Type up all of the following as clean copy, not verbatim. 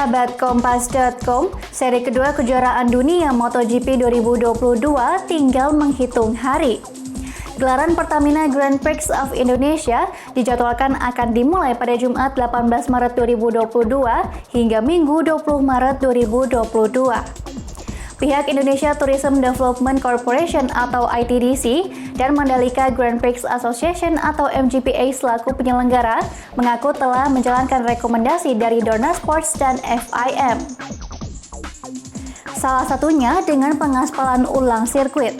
sahabat Kompas.com, seri kedua kejuaraan dunia MotoGP 2022 tinggal menghitung hari. Gelaran Pertamina Grand Prix of Indonesia dijadwalkan akan dimulai pada Jumat 18 Maret 2022 hingga Minggu 20 Maret 2022. Pihak Indonesia Tourism Development Corporation atau ITDC dan Mandalika Grand Prix Association atau MGPA selaku penyelenggara mengaku telah menjalankan rekomendasi dari Dorna Sports dan FIM. Salah satunya dengan pengaspalan ulang sirkuit.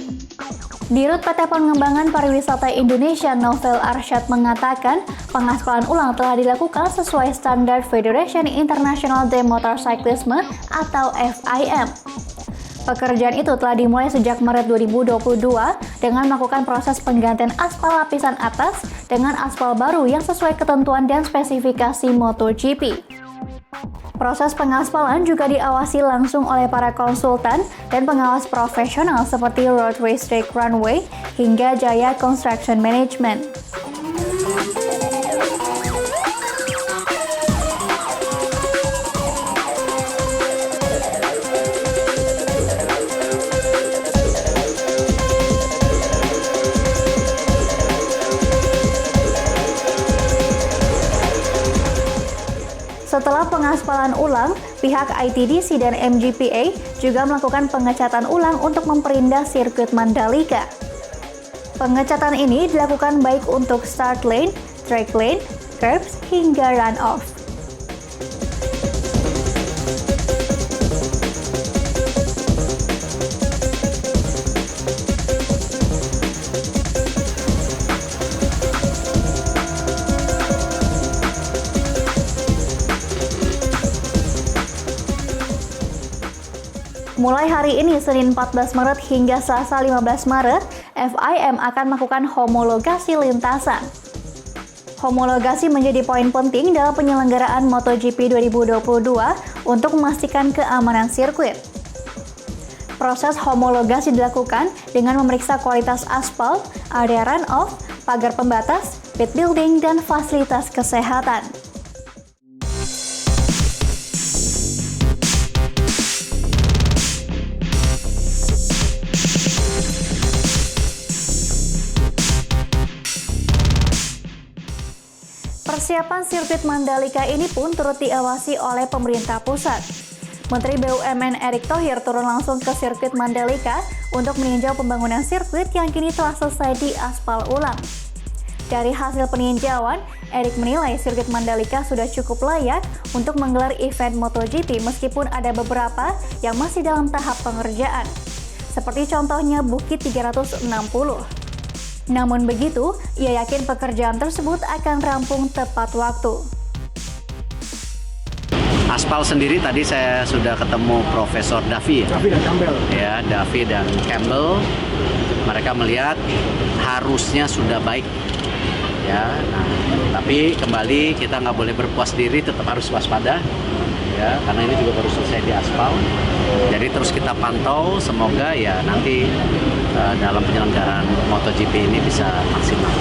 Dirut PT Pengembangan Pariwisata Indonesia Novel Arsyad mengatakan pengaspalan ulang telah dilakukan sesuai standar Federation International de Motorcyclisme atau FIM. Pekerjaan itu telah dimulai sejak Maret 2022 dengan melakukan proses penggantian aspal lapisan atas dengan aspal baru yang sesuai ketentuan dan spesifikasi MotoGP. Proses pengaspalan juga diawasi langsung oleh para konsultan dan pengawas profesional seperti Road Race Track Runway hingga Jaya Construction Management. Setelah pengaspalan ulang, pihak ITDC dan MGPA juga melakukan pengecatan ulang untuk memperindah sirkuit Mandalika. Pengecatan ini dilakukan baik untuk start lane, track lane, curbs, hingga run-off. Mulai hari ini, Senin 14 Maret hingga Selasa 15 Maret, FIM akan melakukan homologasi lintasan. Homologasi menjadi poin penting dalam penyelenggaraan MotoGP 2022 untuk memastikan keamanan sirkuit. Proses homologasi dilakukan dengan memeriksa kualitas aspal, area run-off, pagar pembatas, pit building, dan fasilitas kesehatan. Persiapan sirkuit Mandalika ini pun turut diawasi oleh pemerintah pusat. Menteri BUMN Erick Thohir turun langsung ke sirkuit Mandalika untuk meninjau pembangunan sirkuit yang kini telah selesai diaspal ulang. Dari hasil peninjauan, Erick menilai sirkuit Mandalika sudah cukup layak untuk menggelar event MotoGP meskipun ada beberapa yang masih dalam tahap pengerjaan, seperti contohnya Bukit 360. Namun begitu, ia yakin pekerjaan tersebut akan rampung tepat waktu. Aspal sendiri tadi saya sudah ketemu Profesor Davi dan Campbell. Ya, Davi dan Campbell. Mereka melihat harusnya sudah baik. Ya, nah, tapi kembali kita nggak boleh berpuas diri, tetap harus waspada. Ya, karena ini juga baru selesai di aspal. Jadi terus kita pantau, semoga ya nanti dalam penyelenggaraan MotoGP ini bisa maksimal.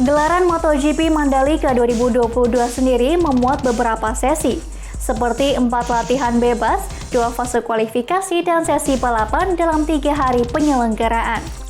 Gelaran MotoGP Mandalika 2022 sendiri memuat beberapa sesi, seperti 4 latihan bebas, 2 fase kualifikasi, dan sesi balapan dalam 3 hari penyelenggaraan.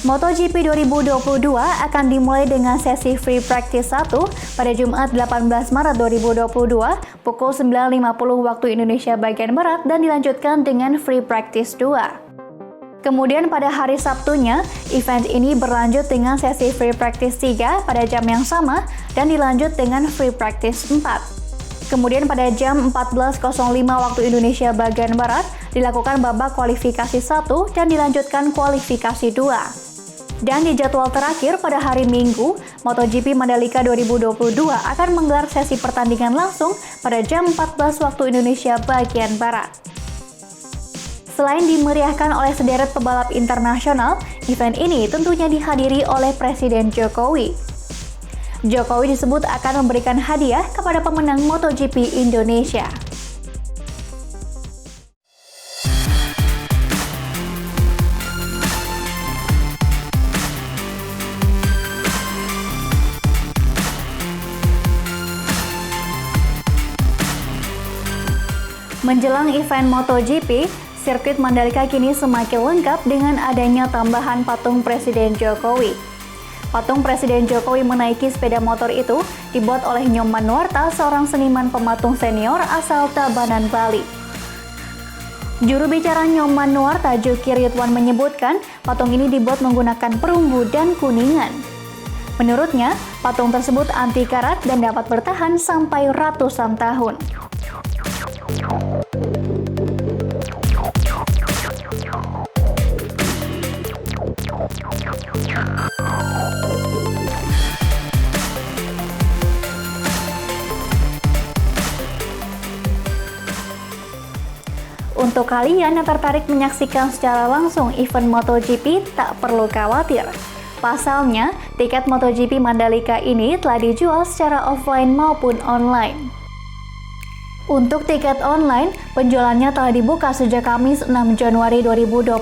MotoGP 2022 akan dimulai dengan sesi free practice 1 pada Jumat 18 Maret 2022 pukul 9.50 waktu Indonesia bagian Barat dan dilanjutkan dengan free practice 2. Kemudian pada hari Sabtunya, event ini berlanjut dengan sesi free practice 3 pada jam yang sama dan dilanjut dengan free practice 4. Kemudian pada jam 14.05 waktu Indonesia bagian Barat dilakukan babak kualifikasi 1 dan dilanjutkan kualifikasi 2. Dan di jadwal terakhir pada hari Minggu, MotoGP Mandalika 2022 akan menggelar sesi pertandingan langsung pada jam 14 waktu Indonesia bagian Barat. Selain dimeriahkan oleh sederet pebalap internasional, event ini tentunya dihadiri oleh Presiden Jokowi. Jokowi disebut akan memberikan hadiah kepada pemenang MotoGP Indonesia. Menjelang event MotoGP, sirkuit Mandalika kini semakin lengkap dengan adanya tambahan patung Presiden Jokowi. Patung Presiden Jokowi menaiki sepeda motor itu dibuat oleh Nyoman Nuarta, seorang seniman pematung senior asal Tabanan, Bali. Juru bicara Nyoman Nuarta, Juki Ridwan, menyebutkan patung ini dibuat menggunakan perunggu dan kuningan. Menurutnya, patung tersebut anti karat dan dapat bertahan sampai ratusan tahun. Untuk kalian yang tertarik menyaksikan secara langsung event MotoGP, tak perlu khawatir. Pasalnya, tiket MotoGP Mandalika ini telah dijual secara offline maupun online. Untuk tiket online, penjualannya telah dibuka sejak Kamis 6 Januari 2022,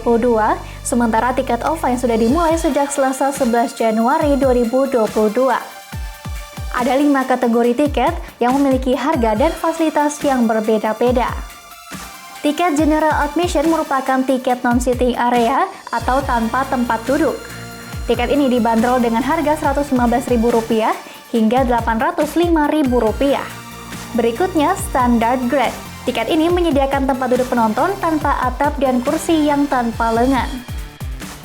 sementara tiket offline sudah dimulai sejak Selasa 11 Januari 2022. Ada 5 kategori tiket yang memiliki harga dan fasilitas yang berbeda-beda. Tiket General Admission merupakan tiket non-sitting area atau tanpa tempat duduk. Tiket ini dibanderol dengan harga Rp115.000 hingga Rp805.000. Berikutnya Standard Grade. Tiket ini menyediakan tempat duduk penonton tanpa atap dan kursi yang tanpa lengan.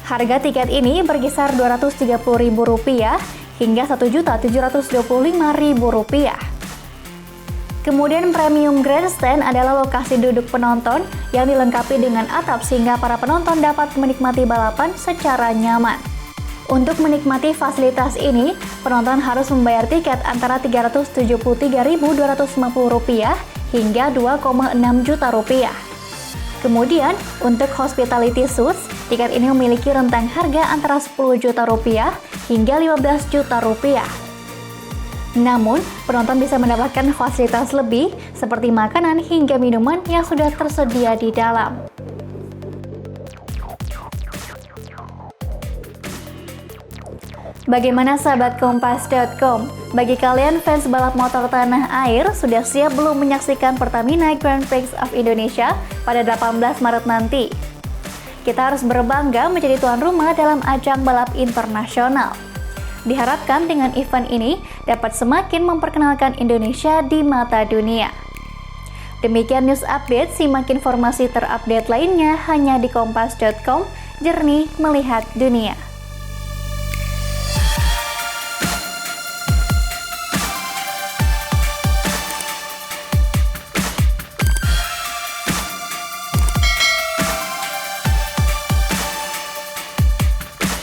Harga tiket ini berkisar Rp230.000 hingga Rp1.725.000. Kemudian Premium Grandstand adalah lokasi duduk penonton yang dilengkapi dengan atap sehingga para penonton dapat menikmati balapan secara nyaman. Untuk menikmati fasilitas ini, penonton harus membayar tiket antara Rp373.250 hingga Rp2,6 juta. Kemudian, untuk Hospitality Suites, tiket ini memiliki rentang harga antara Rp10 juta hingga Rp15 juta. Namun, penonton bisa mendapatkan fasilitas lebih seperti makanan hingga minuman yang sudah tersedia di dalam. Bagaimana sahabat Kompas.com? Bagi kalian fans balap motor tanah air, sudah siap belum menyaksikan Pertamina Grand Prix of Indonesia pada 18 Maret nanti? Kita harus berbangga menjadi tuan rumah dalam ajang balap internasional. Diharapkan dengan event ini dapat semakin memperkenalkan Indonesia di mata dunia. Demikian news update, simak informasi terupdate lainnya hanya di Kompas.com, jernih melihat dunia.